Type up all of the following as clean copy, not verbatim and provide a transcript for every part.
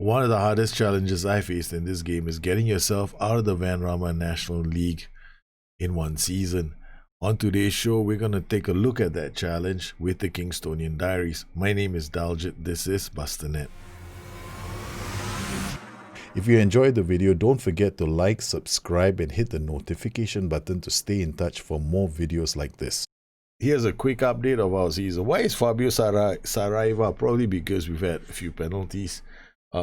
One of the hardest challenges I faced in this game is getting yourself out of the Vanrama National League in one season. On today's show, we're going to take a look at that challenge with the Kingstonian Diaries. My name is Daljit, this is Bustthenet. If you enjoyed the video, don't forget to like, subscribe and hit the notification button to stay in touch for more videos like this. Here's a quick update of our season. Why is Fabio Saraiva? Probably because we've had a few penalties.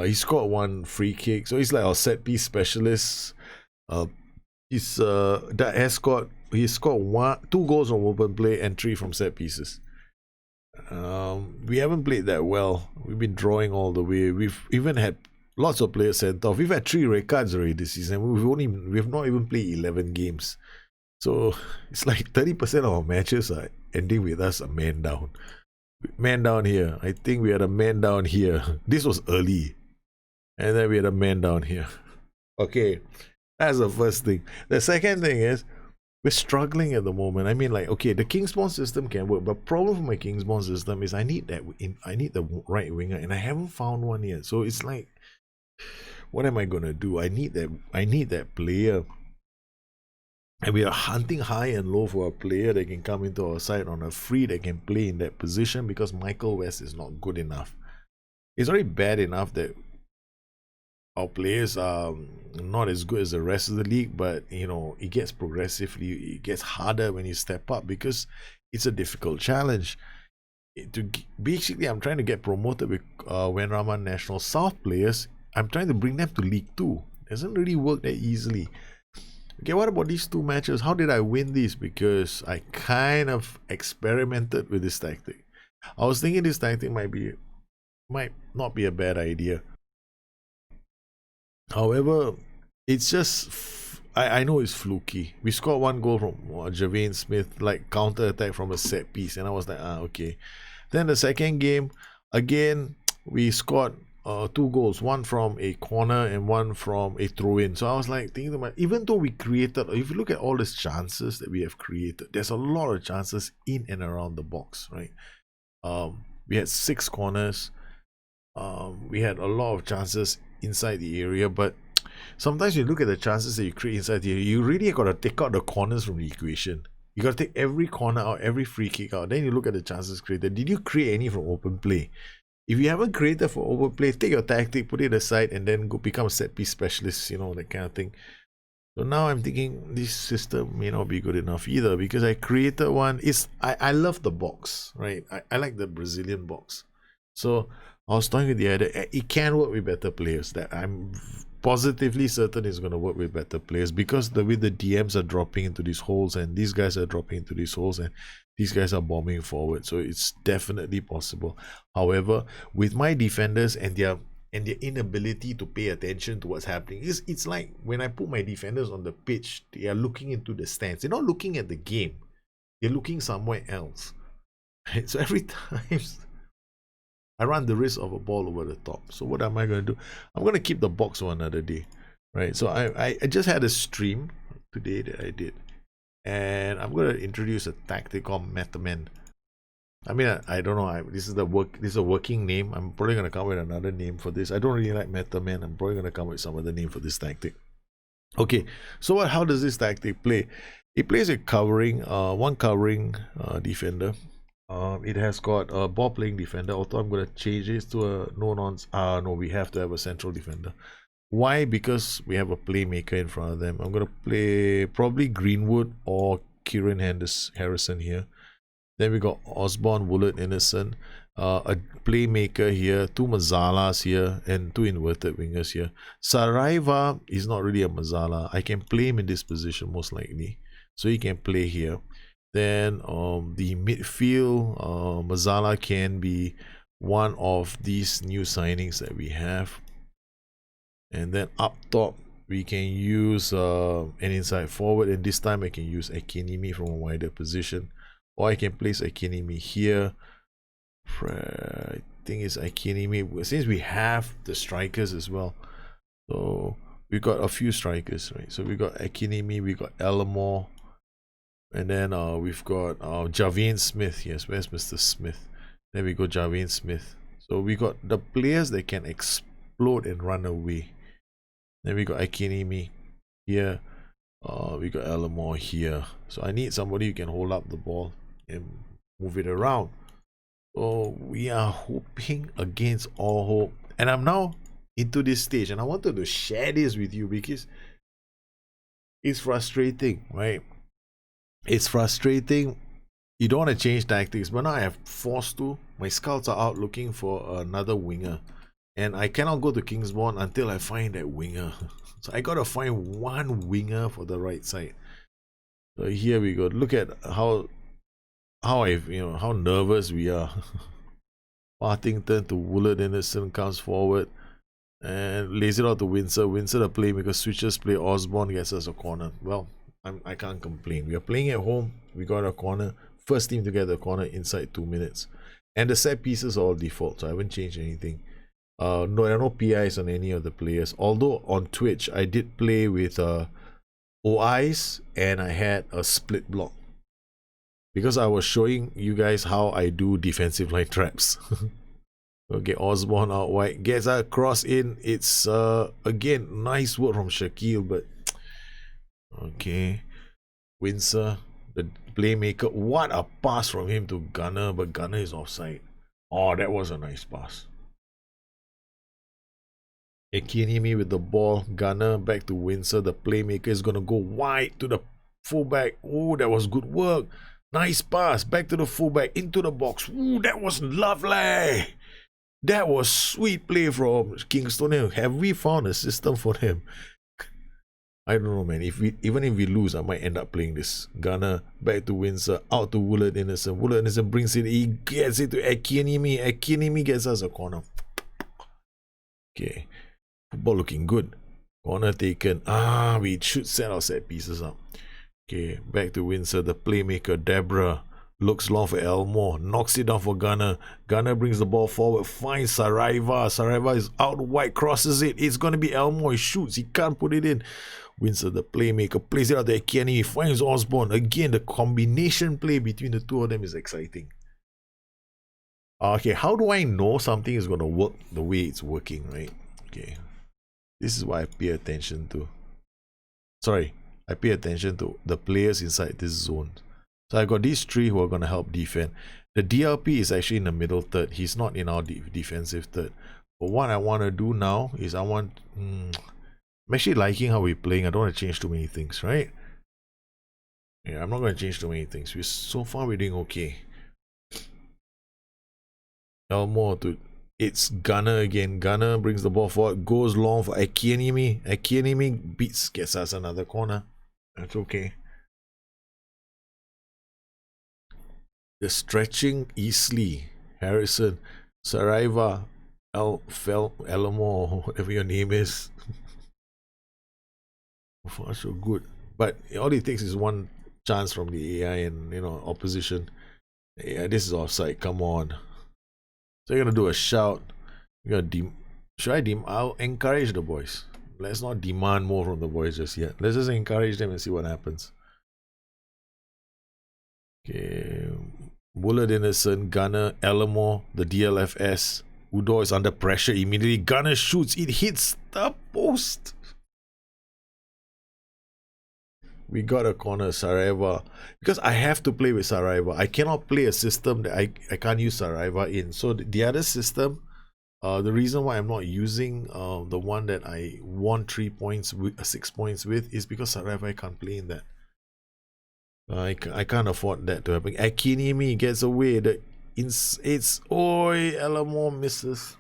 He scored one free kick, so he's like our set piece specialist. He scored 2 goals from open play and 3 from set pieces. We haven't played that well. We've been drawing all the way. We've even had lots of players sent off. We've had 3 red cards already this season. We've not even played 11 games. So it's like 30% of our matches are ending with us a man down. Man down here. I think we had a man down here. This was early. And then we had a man down here. Okay, that's the first thing. The second thing is, we're struggling at the moment. I mean, like, okay, the Kingspawn system can work, but problem for my Kingspawn system is I need the right winger, and I haven't found one yet. So it's like, what am I gonna do? I need that player. And we are hunting high and low for a player that can come into our side on a free that can play in that position, because Michael West is not good enough. It's already bad enough that our players are not as good as the rest of the league, but you know, it gets harder when you step up, because it's a difficult challenge. Basically, I'm trying to get promoted with Vanrama National South players. I'm trying to bring them to League 2. It doesn't really work that easily. Okay, what about these 2 matches? How did I win these? Because I kind of experimented with this tactic. I was thinking this tactic might not be a bad idea. However, it's just, I know it's fluky. We scored 1 goal from Javane Smith, like counter attack from a set piece, and I was like, okay. Then the second game, again, we scored 2 goals, 1 from a corner and 1 from a throw-in. So I was like thinking about, even though we created, if you look at all these chances that we have created, there's a lot of chances in and around the box, right? We had 6 corners. We had a lot of chances inside the area, but sometimes you look at the chances that you create inside the area, you really got to take out the corners from the equation. You got to take every corner out, every free kick out. Then you look at the chances created. Did you create any from open play? If you haven't created for open play, take your tactic, put it aside, and then go become a set piece specialist, you know, that kind of thing. So now I'm thinking this system may not be good enough either, because I created one. I love the box, right? I like the Brazilian box. So I was talking with the other, it can work with better players. That I'm positively certain it's going to work with better players, because the way the DMs are dropping into these holes, and these guys are dropping into these holes, and these guys are bombing forward. So it's definitely possible. However, with my defenders and their inability to pay attention to what's happening, it's like when I put my defenders on the pitch, they are looking into the stands. They're not looking at the game. They're looking somewhere else. So every time I run the risk of a ball over the top. So what am I going to do? I'm going to keep the box for another day, right? So I just had a stream today that I did, and I'm going to introduce a tactic called Metaman. I mean, I don't know. This is a working name. I'm probably going to come with another name for this. I don't really like Metaman. I'm probably going to come with some other name for this tactic. Okay, so how does this tactic play? It plays a covering, one covering defender. It has got a ball playing defender, although I'm going to change this to a no, we have to have a central defender. Why? Because we have a playmaker in front of them. I'm going to play probably Greenwood or Kieran Harrison here. Then we got Osborne, Woolard, Innocent, a playmaker here, 2 Mazzalas here, and 2 inverted wingers here. Saraiva is not really a Mazzala. I can play him in this position most likely, so he can play here. Then the midfield, Mazzala can be one of these new signings that we have. And then up top, we can use an inside forward, and this time I can use Akinimi from a wider position. Or I can place Akinimi here. I think it's Akinimi, since we have the strikers as well. So we got a few strikers, right? So we got Akinimi, we got Elmore. And then we've got Javane Smith. Yes, where's Mr. Smith? Then we got Javane Smith. So we got the players that can explode and run away. Then we got Akinimi here. We got Elmore here. So I need somebody who can hold up the ball and move it around. So we are hoping against all hope. And I'm now into this stage, and I wanted to share this with you because it's frustrating, right? It's frustrating. You don't want to change tactics, but now I have forced to. My scouts are out looking for another winger, and I cannot go to Kingsbourne until I find that winger. So I gotta find one winger for the right side. So here we go. Look at how how nervous we are. Partington to Woolard Innocent comes forward and lays it out to Windsor. Windsor, the playmaker, switches play. Osborne gets us a corner. Well, I can't complain. We are playing at home. We got a corner. First team to get the corner inside 2 minutes. And the set pieces are all default, so I haven't changed anything. No, there are no PIs on any of the players. Although on Twitch, I did play with OIs and I had a split block. Because I was showing you guys how I do defensive line traps. Okay, Osborne out wide. Gets a cross in. It's, again, nice work from Shaquille, but... Okay. Windsor, the playmaker. What a pass from him to Gunner, but Gunner is offside. Oh, that was a nice pass. Ekinimi with the ball. Gunner back to Windsor. The playmaker is going to go wide to the fullback. Oh, that was good work. Nice pass. Back to the fullback. Into the box. Ooh, that was lovely. That was sweet play from Kingstonian. Have we found a system for them? I don't know, man. Even if we lose, I might end up playing this. Gunner back to Windsor, out to Woolard Innocent. Woolard Innocent brings it. He gets it to Akinimi. Akinimi gets us a corner. Okay, football looking good. Corner taken. We should set our set pieces up. Okay, back to Windsor. The playmaker Deborah looks long for Elmore. Knocks it down for Gunner. Gunner brings the ball forward. Finds Saraiva. Saraiva is out wide. Crosses it. It's going to be Elmore. He shoots. He can't put it in. Windsor, the playmaker, plays it out to Kenny. He finds Osborne. Again, the combination play between the two of them is exciting. Okay, how do I know something is going to work the way it's working, right? Okay, this is what I pay attention to. Sorry, I pay attention to the players inside this zone. So I got these three who are going to help defend. The DLP is actually in the middle third. He's not in our defensive third. But what I want to do now is I'm actually liking how we're playing. I don't want to change too many things, right? Yeah, I'm not going to change too many things. So far we're doing okay. Elmore to... It's Gunner again. Gunner brings the ball forward. Goes long for Akinimi. Akinimi gets us another corner. That's okay. The stretching Easley, Harrison, Saraiva, Elmore, whatever your name is. So far so good. But all it takes is one chance from the AI and, you know, opposition. Yeah, this is offside. Come on. So you're gonna do a shout. You're gonna I'll encourage the boys. Let's not demand more from the boys just yet. Let's just encourage them and see what happens. Okay. Woolard Innocent, Gunner, Elmore, the DLFS. Udo is under pressure immediately. Gunner shoots. It hits the post. We got a corner, Saraiva. Because I have to play with Saraiva. I cannot play a system that I can't use Saraiva in. So the other system, the reason why I'm not using the one that I won 3 points with 6 points with is because Saraiva can't play in that. I can't afford that to happen. Akinimi gets away. It's Oi, Elmore misses.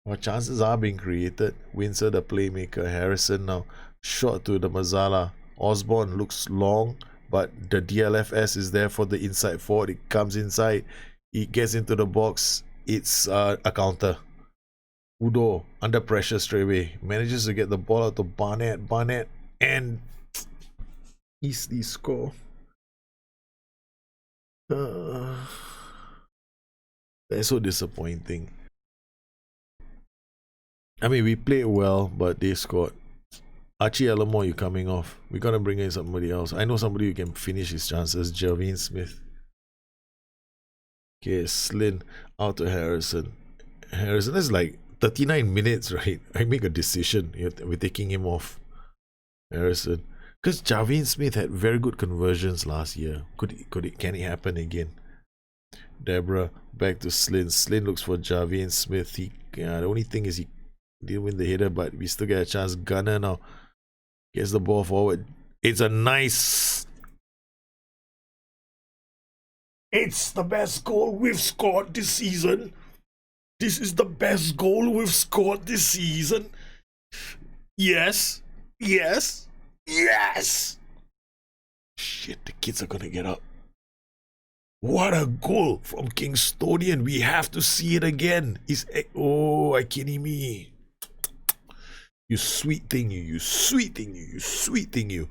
Well, chances are being created. Windsor, the playmaker. Harrison now. Shot to the Mazzala. Osborne looks long, but the DLFS is there for the inside forward. It comes inside. It gets into the box. It's a counter. Udo, under pressure straight away. Manages to get the ball out to Barnett. Barnett and Easley score. That's so disappointing. I mean, we played well, but they scored. Archie Elmore, you coming off. We gotta bring in somebody else. I know somebody who can finish his chances. Jervine Smith. Okay, Slyn out to Harrison. Harrison is like 39 minutes, right? I make a decision. We're taking him off, Harrison. Because Javian Smith had very good conversions last year. Can it happen again? Deborah, back to Slyn. Slyn looks for Javian Smith. The only thing is he didn't win the header, but we still get a chance. Gunner now gets the ball forward. It's a nice... It's the best goal we've scored this season. This is the best goal we've scored this season. Yes. Yes. Yes. Shit, the kids are gonna get up. What a goal from Kingstonian. We have to see it again. Oh, I kidding me. You sweet thing, you sweet thing, you sweet thing, you.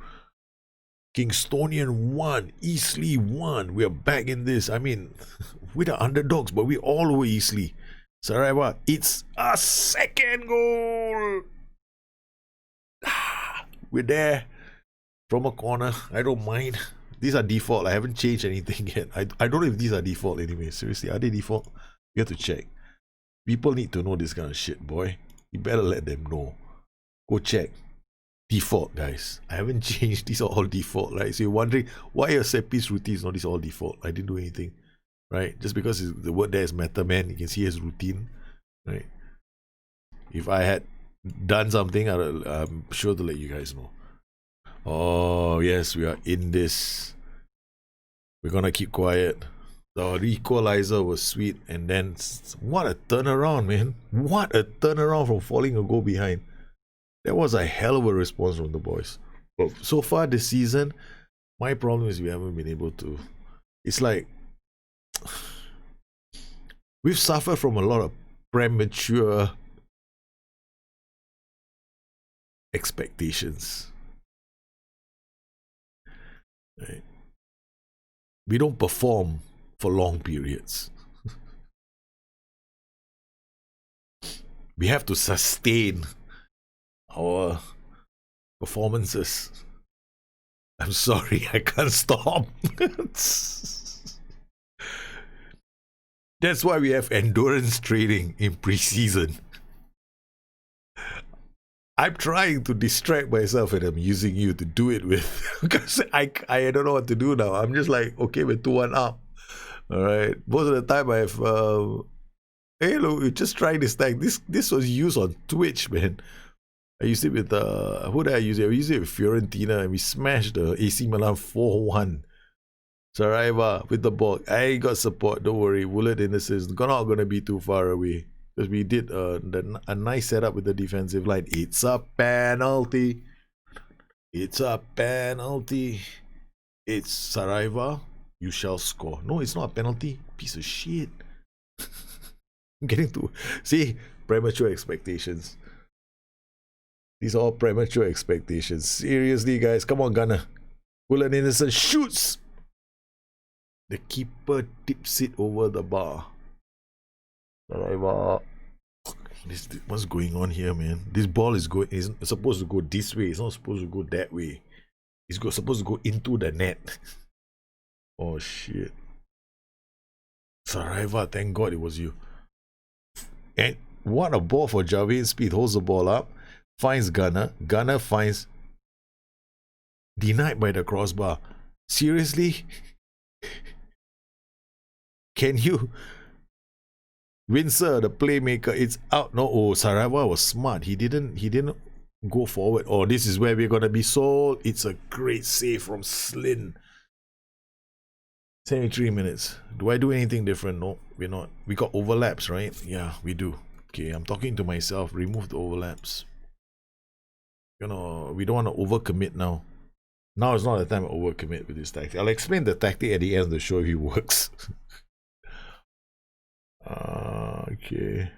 Kingstonian won, Eastleigh won. We are back in this. I mean, we're the underdogs, but we're all over Eastleigh. Saraiva, it's a second goal. We're there from a corner. I don't mind. These are default. I haven't changed anything yet. I don't know if these are default anyway. Seriously, are they default? You have to check. People need to know this kind of shit, boy. You better let them know. Go check. Default, guys. I haven't changed. These are all default, right? So you're wondering why your set piece routine is not this all default. I didn't do anything, right? Just because the word there is meta man, you can see his routine, right? If I had done something, I'm sure to let you guys know. Oh, yes, we are in this. We're gonna keep quiet. The equalizer was sweet, and then what a turnaround, man. What a turnaround from falling a goal behind. That was a hell of a response from the boys. But so far this season, my problem is we haven't been able to. It's like we've suffered from a lot of premature expectations. Right? We don't perform for long periods. We have to sustain our performances. I'm sorry, I can't stop. That's why we have endurance training in pre-season. I'm trying to distract myself and I'm using you to do it with, because I don't know what to do now. I'm just like, okay, we're 2-1 up. All right. Most of the time I have, hey, look, we're just trying this tag. This was used on Twitch, man. I used it with, who did I use it? I used it with Fiorentina and we smashed the AC Milan 4-1. Saraiva with the ball. I got support, don't worry. Woolard Innocence, not going to be too far away. Because we did a nice setup with the defensive line. It's a penalty. It's a penalty. It's Saraiva. You shall score. No, it's not a penalty. Piece of shit. I'm getting to... See, premature expectations. These are all premature expectations. Seriously, guys. Come on, Gunner. Woolard Innocent shoots. The keeper tips it over the bar. What's going on here, man? This ball is supposed to go this way. It's not supposed to go that way. It's supposed to go into the net. Oh shit. Saraiva, thank God it was you. And what a ball for Javian Speed. Holds the ball up. Finds Gunner. Gunner finds... Denied by the crossbar. Seriously? Can you... Windsor, the playmaker, it's out. No, oh, Saraiva was smart. He didn't go forward. Oh, this is where we're gonna be sold. It's a great save from Slyn. 73 minutes. Do I do anything different? No, we're not. We got overlaps, right? Yeah, we do. Okay, I'm talking to myself. Remove the overlaps. We don't want to overcommit now. Now is not the time to overcommit with this tactic. I'll explain the tactic at the end of the show if it works. Okay.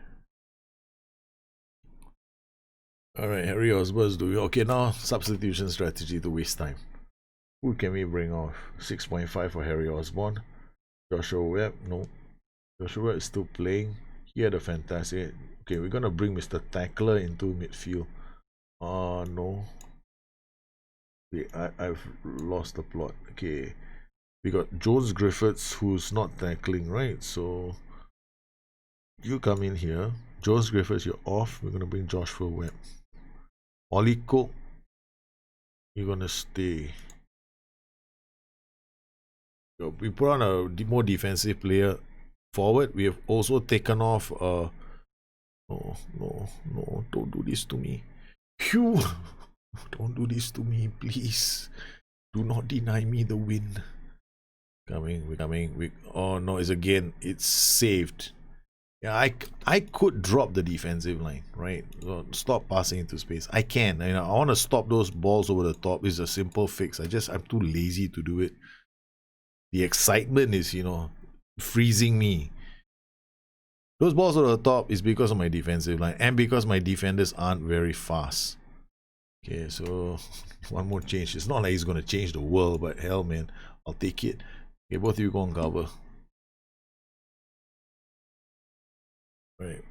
Alright, Harry Osborne's doing okay. Now substitution strategy to waste time. Who can we bring off? 6.5 for Harry Osborne. Joshua Webb, no. Joshua Webb is still playing. He had a fantastic... Okay, we're gonna bring Mr. Tackler into midfield. No. Okay, I've lost the plot. Okay. We got Jones Griffiths who's not tackling, right? So you come in here. Jones Griffiths, you're off. We're going to bring Joshua Webb. Ollie Cook, you're going to stay. We put on a more defensive player forward. We have also taken off... No, don't do this to me. Phew! Don't do this to me, please. Do not deny me the win. Coming. Oh no, it's saved. Yeah, I could drop the defensive line, right? Stop passing into space. I can. I want to stop those balls over the top. It's a simple fix. I'm too lazy to do it. The excitement is, freezing me. Those balls over the top is because of my defensive line and because my defenders aren't very fast. Okay, so one more change. It's not like he's going to change the world, but hell, man, I'll take it. Okay, both of you go on cover. Right.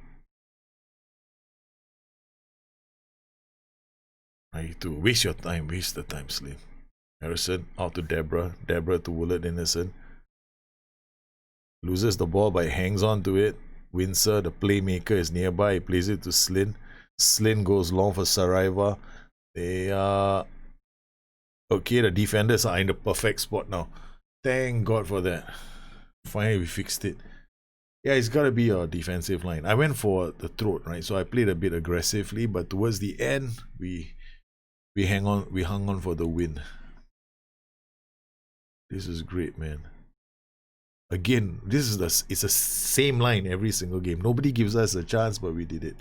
I to waste your time, waste the time, Slim. Harrison out to Deborah to Willard Innocent. Loses the ball but hangs on to it. Windsor, the playmaker, is nearby. He plays it to Slyn. Slyn goes long for Saraiva. They are... Okay, the defenders are in the perfect spot now. Thank God for that. Finally, we fixed it. Yeah, it's got to be your defensive line. I went for the throat, right? So I played a bit aggressively, but towards the end, we hung on for the win. This is great, man. Again, it's the same line every single game. Nobody gives us a chance, but we did it.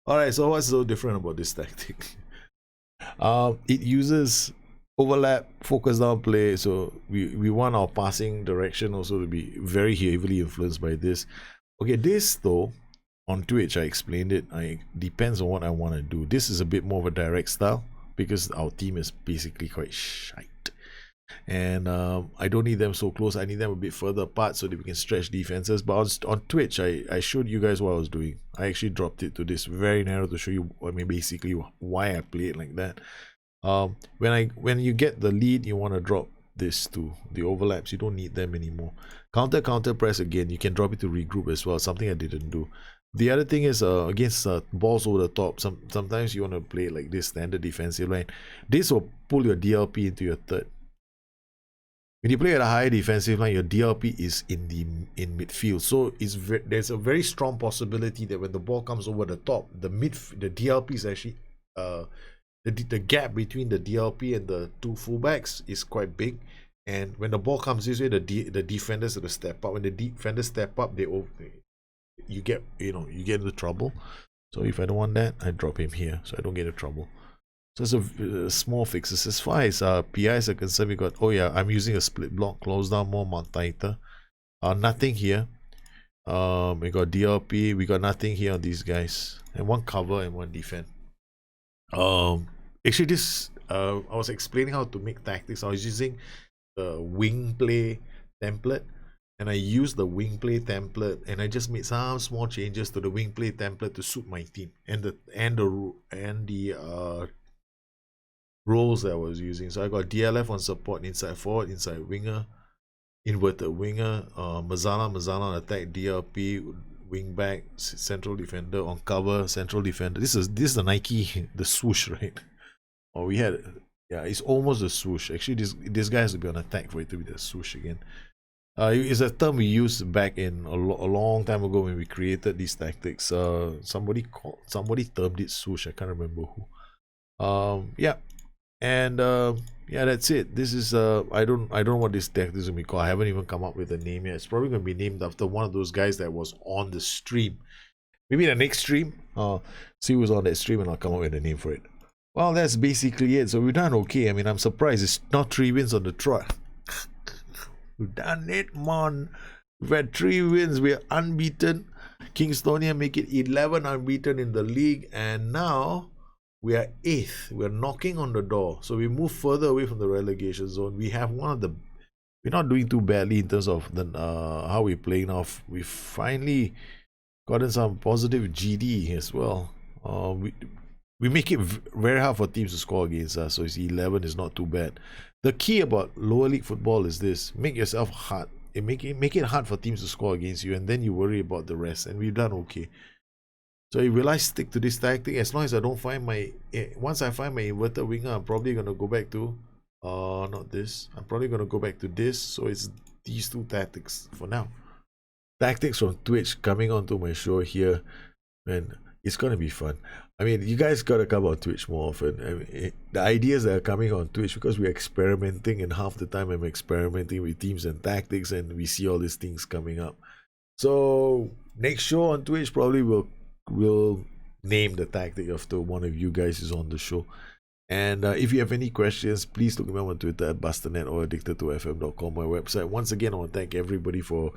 Alright, so what's so different about this tactic? It uses overlap, focus down play, so we want our passing direction also to be very heavily influenced by this. Okay, this though, on Twitch I explained it, depends on what I want to do. This is a bit more of a direct style because our team is basically quite shite. And I don't need them so close. I need them a bit further apart so that we can stretch defenses. But on Twitch, I showed you guys what I was doing. I actually dropped it to this very narrow to show you, basically why I play it like that. When you get the lead, you want to drop this to the overlaps. You don't need them anymore. Counter press again. You can drop it to regroup as well. Something I didn't do. The other thing is against balls over the top. Sometimes you want to play like this standard defensive line. This will pull your DLP into your third. When you play at a high defensive line, your DLP is in midfield, so there's a very strong possibility that when the ball comes over the top, the DLP is actually the gap between the DLP and the two fullbacks is quite big, and when the ball comes this way, the defenders have to step up. When the defenders step up, you get into trouble. So if I don't want that, I drop him here so I don't get into trouble. So it's a small fixes. As far as PIs are concerned, we got, I'm using a split block, close down more, mark tighter. Nothing here. We got DLP, we got nothing here on these guys. And one cover and one defend. Actually this, I was explaining how to make tactics. I was using the wing play template. And I used the wing play template and I just made some small changes to the wing play template to suit my team. And the roles that I was using. So I got DLF on support, inside forward, inside winger, inverted winger, Mazzala on attack, DLP, wing back, central defender on cover, central defender. This is the Nike, the swoosh, right? It's almost a swoosh. Actually, this guy has to be on attack for it to be the swoosh again. It's a term we used back in a long time ago when we created these tactics. Somebody termed it swoosh. I can't remember who. And that's it. This is I don't know what this tactic is gonna be called. I haven't even come up with a name yet. It's probably gonna be named after one of those guys that was on the stream. Maybe the next stream, see who's on that stream and I'll come up with a name for it. Well, that's basically it. So we've done okay. I mean, I'm surprised it's not 3 wins on the trot. We've done it, man. We've had 3 wins. We're unbeaten. Kingstonian make it 11 unbeaten in the league, and now we are 8th. We're knocking on the door. So we move further away from the relegation zone. We have we're not doing too badly in terms of how we're playing off. We've finally gotten some positive GD as well. We make it very hard for teams to score against us. So it's 11 is not too bad. The key about lower league football is this: make yourself hard. Make it hard for teams to score against you, and then you worry about the rest. And we've done okay. So will I stick to this tactic as long as I don't find my once I find my inverted winger, I'm probably gonna go back to not this. I'm probably gonna go back to this. So it's these two tactics for now. Tactics from Twitch coming onto my show here, man. It's gonna be fun. I mean, you guys gotta come on Twitch more often. I mean, the ideas that are coming on Twitch, because we're experimenting, and half the time I'm experimenting with teams and tactics, and we see all these things coming up. So next show on Twitch probably will name the tactic after one of you guys is on the show. And if you have any questions, please look me up on Twitter at Bustthenet or addicted2fm.com, my website. Once again, I want to thank everybody for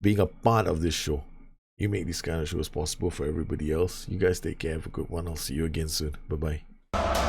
being a part of this show. You make these kind of shows possible for everybody else. You guys take care. Have a good one. I'll see you again soon. Bye-bye.